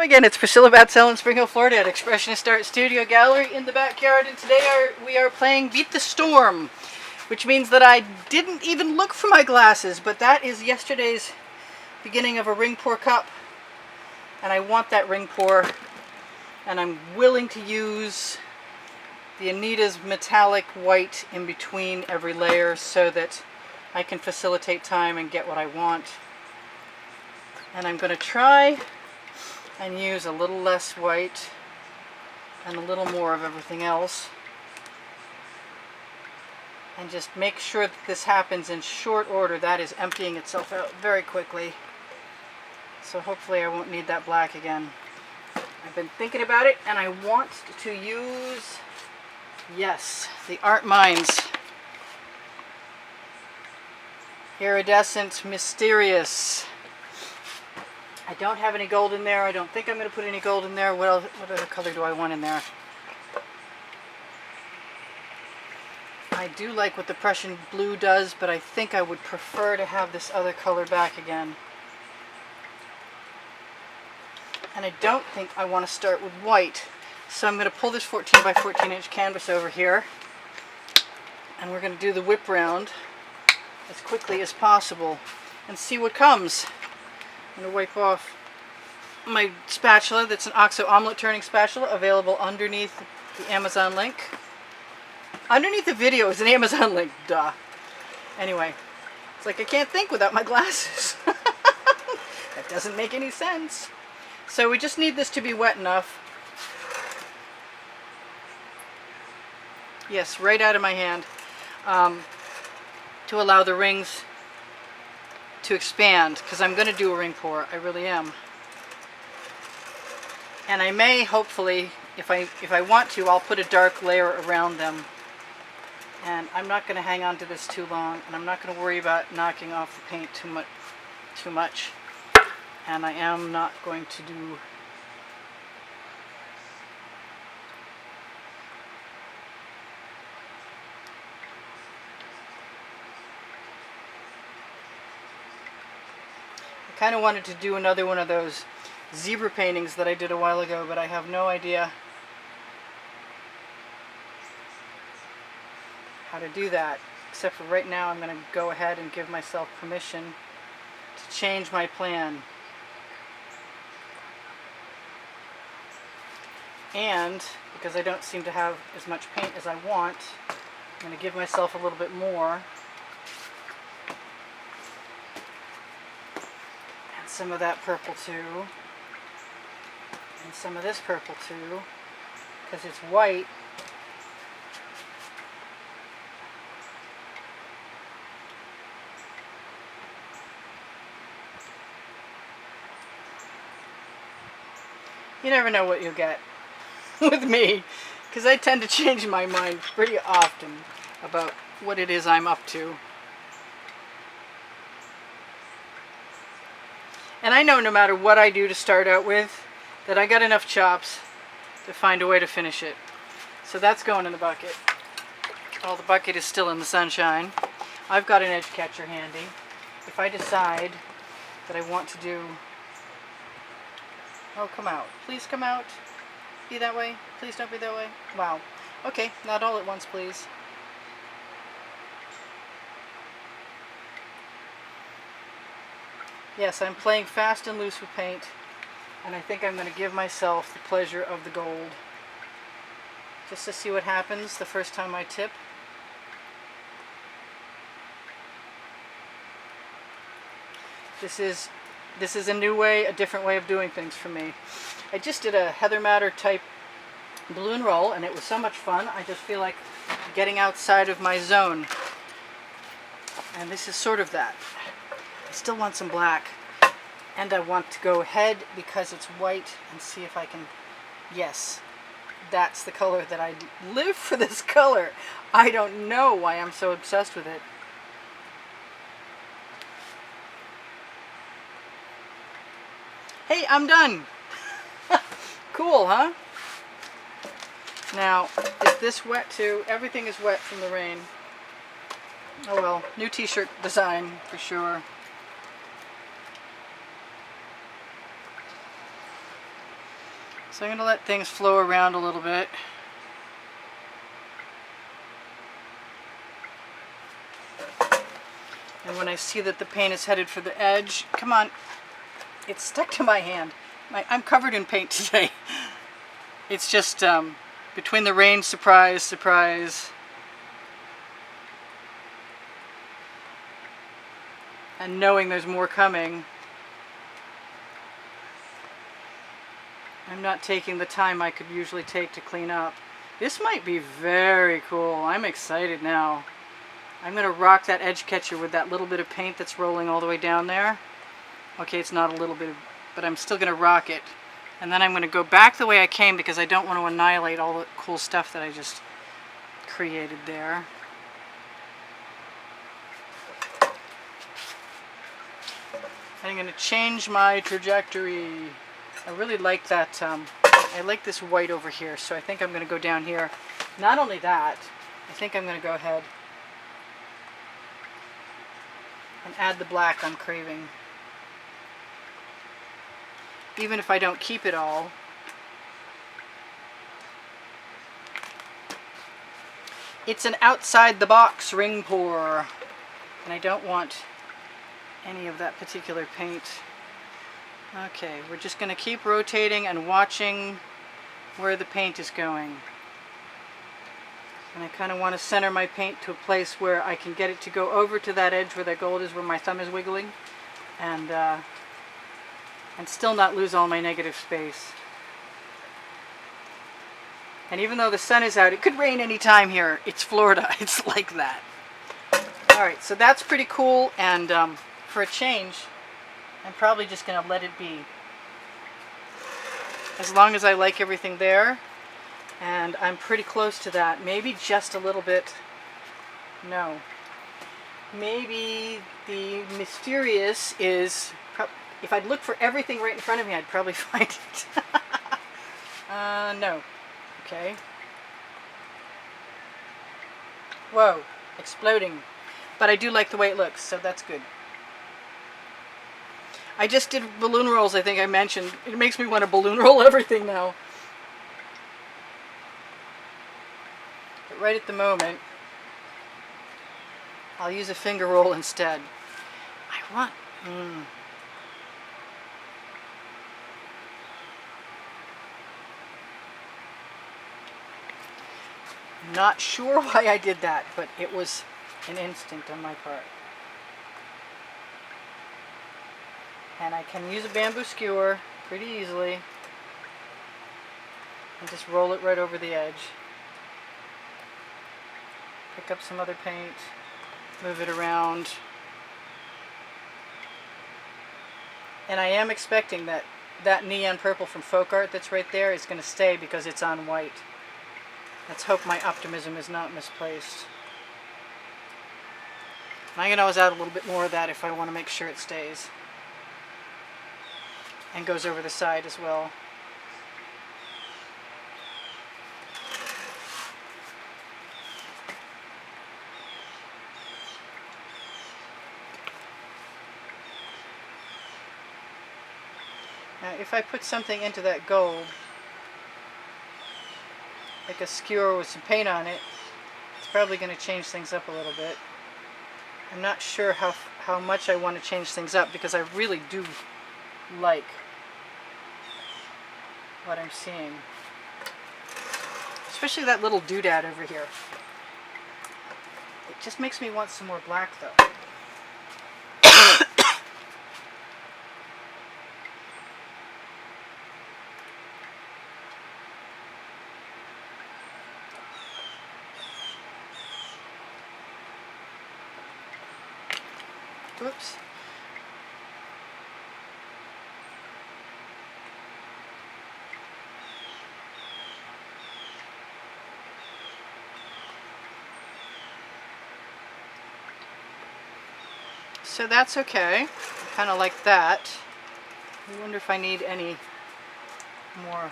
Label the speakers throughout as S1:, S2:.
S1: Again, it's Priscilla Batzell in Spring Hill, Florida at Expressionist Art Studio Gallery in the backyard, and today we are playing Beat the Storm, which means that I didn't even look for my glasses, but that is yesterday's beginning of a ring pour cup, and I want that ring pour, and I'm willing to use the Anita's metallic white in between every layer so that I can facilitate time and get what I want. And I'm going to try and use a little less white and a little more of everything else, and just make sure that this happens in short order. That is emptying itself out very quickly, so hopefully I won't need that black again. I've been thinking about it, and I want to use, yes, the Art Minds Iridescent Mysterious. I don't have any gold in there. I don't think I'm going to put any gold in there. What other color do I want in there? I do like what the Prussian blue does, but I think I would prefer to have this other color back again. And I don't think I want to start with white. So I'm going to pull this 14 by 14 inch canvas over here, and we're going to do the whip round as quickly as possible and see what comes. I'm going to wipe off my spatula. That's an OXO omelet turning spatula, available underneath the Amazon link. Underneath the video is an Amazon link, duh. Anyway, it's like I can't think without my glasses. That doesn't make any sense. So we just need this to be wet enough. Yes, right out of my hand, to allow the rings to expand, because I'm going to do a ring pour. I really am. And I may, hopefully, if I want to, I'll put a dark layer around them. And I'm not going to hang on to this too long, and I'm not going to worry about knocking off the paint too much. And I am not going to do kind of wanted to do another one of those zebra paintings that I did a while ago, but I have no idea how to do that, except for right now I'm going to go ahead and give myself permission to change my plan. And because I don't seem to have as much paint as I want, I'm going to give myself a little bit more. Some of that purple too, and some of this purple too, because it's white. You never know what you'll get with me, because I tend to change my mind pretty often about what it is I'm up to. And I know no matter what I do to start out with, that I got enough chops to find a way to finish it. So that's going in the bucket. Oh, the bucket is still in the sunshine. I've got an edge catcher handy. If I decide that I want to do... Oh, come out. Please come out. Be that way. Please don't be that way. Wow. Okay, not all at once, please. Yes, I'm playing fast and loose with paint, and I think I'm going to give myself the pleasure of the gold, just to see what happens the first time I tip. This is a new way, a different way of doing things for me. I just did a Heather Matter type balloon roll, and it was so much fun. I just feel like getting outside of my zone, and this is sort of that. I still want some black, and I want to go ahead because it's white and see if I can, yes, that's the color that I live for. This color. I don't know why I'm so obsessed with it. Hey, I'm done. Cool, huh? Now, is this wet too? Everything is wet from the rain. Oh well, new t-shirt design for sure. So I'm going to let things flow around a little bit. And when I see that the paint is headed for the edge, come on, it's stuck to my hand. I'm covered in paint today. It's just between the rain, surprise, surprise, and knowing there's more coming, I'm not taking the time I could usually take to clean up. This might be very cool. I'm excited now. I'm going to rock that edge catcher with that little bit of paint that's rolling all the way down there. Okay, it's not a little bit, but I'm still going to rock it. And then I'm going to go back the way I came because I don't want to annihilate all the cool stuff that I just created there. I'm going to change my trajectory. I really like that, I like this white over here, so I think I'm going to go down here. Not only that, I think I'm going to go ahead and add the black I'm craving. Even if I don't keep it all. It's an outside the box ring pour, and I don't want any of that particular paint. Okay, we're just going to keep rotating and watching where the paint is going. And I kind of want to center my paint to a place where I can get it to go over to that edge where that gold is, where my thumb is wiggling, and still not lose all my negative space. And even though the sun is out, it could rain anytime here. It's Florida. It's like that. Alright, so that's pretty cool, and for a change, I'm probably just going to let it be. As long as I like everything there, and I'm pretty close to that. Maybe just a little bit. No. Maybe the mysterious is, if I'd look for everything right in front of me, I'd probably find it. No. Okay. Whoa. Exploding. But I do like the way it looks, so that's good. I just did balloon rolls, I think I mentioned. It makes me want to balloon roll everything now. But right at the moment, I'll use a finger roll instead. I want... Not sure why I did that, but it was an instinct on my part. And I can use a bamboo skewer pretty easily and just roll it right over the edge. Pick up some other paint, move it around. And I am expecting that that neon purple from Folk Art that's right there is going to stay because it's on white. Let's hope my optimism is not misplaced. And I can always add a little bit more of that if I want to make sure it stays. And goes over the side as well. Now if I put something into that gold, like a skewer with some paint on it, it's probably going to change things up a little bit. I'm not sure how much I want to change things up because I really do like what I'm seeing. Especially that little doodad over here. It just makes me want some more black though. Whoops. So that's okay. I kind of like that. I wonder if I need any more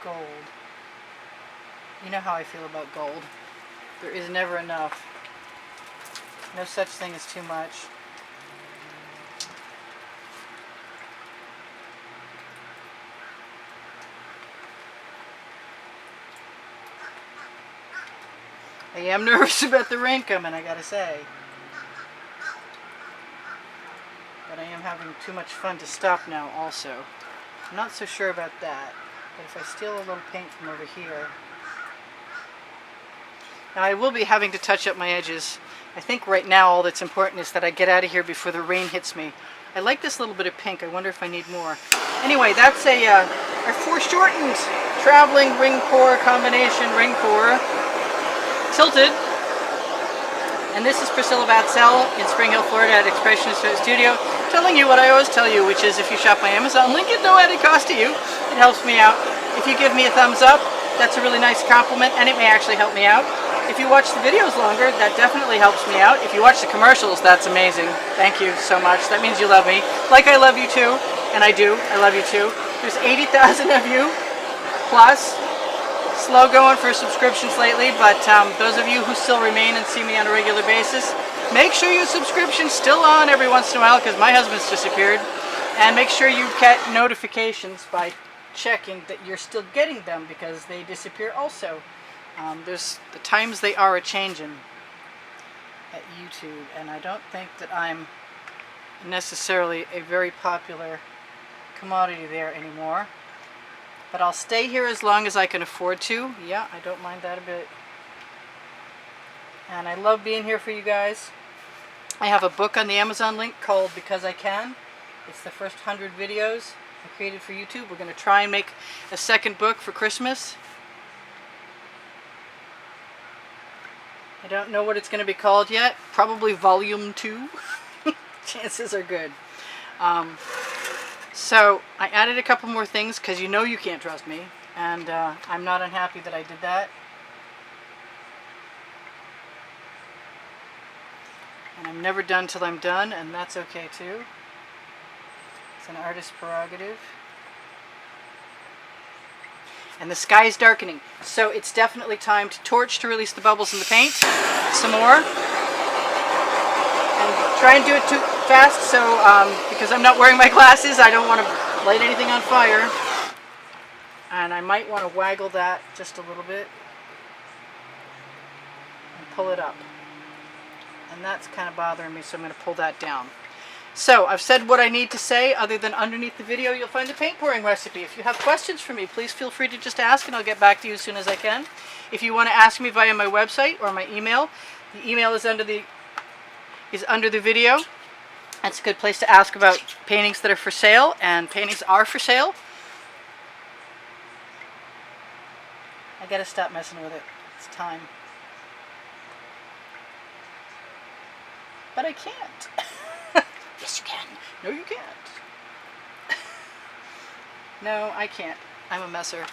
S1: gold. You know how I feel about gold. There is never enough. No such thing as too much. I am nervous about the rain coming, I gotta say. But I am having too much fun to stop now also. I'm not so sure about that. But if I steal a little paint from over here... Now I will be having to touch up my edges. I think right now all that's important is that I get out of here before the rain hits me. I like this little bit of pink. I wonder if I need more. Anyway, that's our foreshortened traveling ring pour combination ring pour. Tilted. And this is Priscilla Batzell in Spring Hill, Florida at Expressionist Studio, telling you what I always tell you, which is if you shop my Amazon link at no added cost to you, it helps me out. If you give me a thumbs up, that's a really nice compliment, and it may actually help me out. If you watch the videos longer, that definitely helps me out. If you watch the commercials, that's amazing. Thank you so much. That means you love me. Like I love you too, and I do. I love you too. There's 80,000 of you, plus. Slow going for subscriptions lately, but those of you who still remain and see me on a regular basis, make sure your subscription's still on every once in a while because my husband's disappeared. And make sure you get notifications by checking that you're still getting them because they disappear also. There's the times they are a-changing at YouTube, and I don't think that I'm necessarily a very popular commodity there anymore. But I'll stay here as long as I can afford to. Yeah, I don't mind that a bit. And I love being here for you guys. I have a book on the Amazon link called Because I Can. It's the first 100 videos I created for YouTube. We're going to try and make a second book for Christmas. I don't know what it's going to be called yet. Probably Volume 2. Chances are good. So I added a couple more things because you know you can't trust me, and I'm not unhappy that I did that. And I'm never done till I'm done, and that's okay too. It's an artist's prerogative. And the sky is darkening, so it's definitely time to torch to release the bubbles in the paint. Some more. And try and do it too fast, so because I'm not wearing my glasses, I don't want to light anything on fire. And I might want to waggle that just a little bit and pull it up. And that's kind of bothering me, so I'm going to pull that down. So I've said what I need to say. Other than underneath the video, you'll find the paint pouring recipe. If you have questions for me, please feel free to just ask, and I'll get back to you as soon as I can. If you want to ask me via my website or my email, the email is under the video. That's a good place to ask about paintings that are for sale, and paintings are for sale. I gotta stop messing with it. It's time. But I can't. Yes, you can. No, you can't. No, I can't. I'm a messer.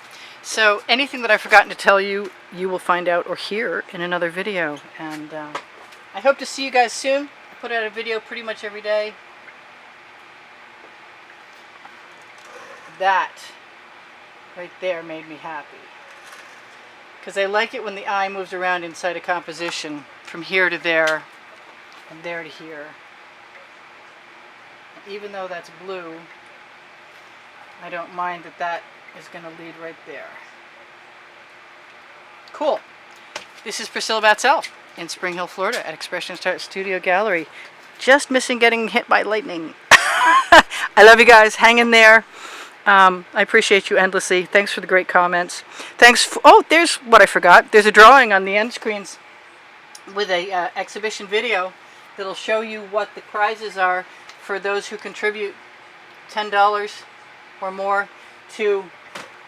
S1: So anything that I've forgotten to tell you, you will find out or hear in another video. And I hope to see you guys soon. I put out a video pretty much every day. That right there made me happy. Because I like it when the eye moves around inside a composition from here to there and there to here. Even though that's blue, I don't mind that that is going to lead right there. Cool. This is Priscilla Batzell in Spring Hill, Florida at Expressionist Studio Gallery. Just missing getting hit by lightning. I love you guys. Hang in there. I appreciate you endlessly. Thanks for the great comments. Thanks for, oh, there's what I forgot. There's a drawing on the end screens with a exhibition video that'll show you what the prizes are for those who contribute $10 or more to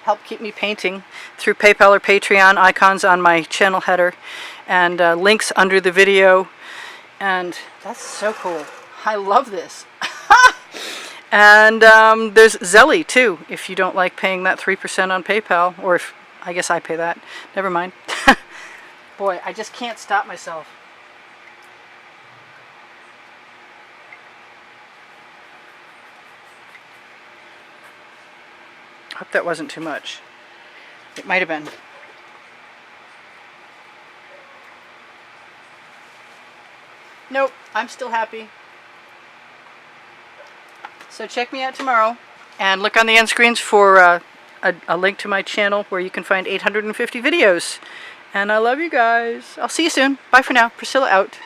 S1: help keep me painting through PayPal or Patreon. Icons on my channel header and links under the video. And that's so cool. I love this. And there's Zelly too, if you don't like paying that 3% on PayPal, or if, I guess I pay that. Never mind. Boy, I just can't stop myself. I hope that wasn't too much. It might have been. Nope, I'm still happy. So check me out tomorrow and look on the end screens for a link to my channel where you can find 850 videos And I love you guys. I'll see you soon. Bye for now. Priscilla out.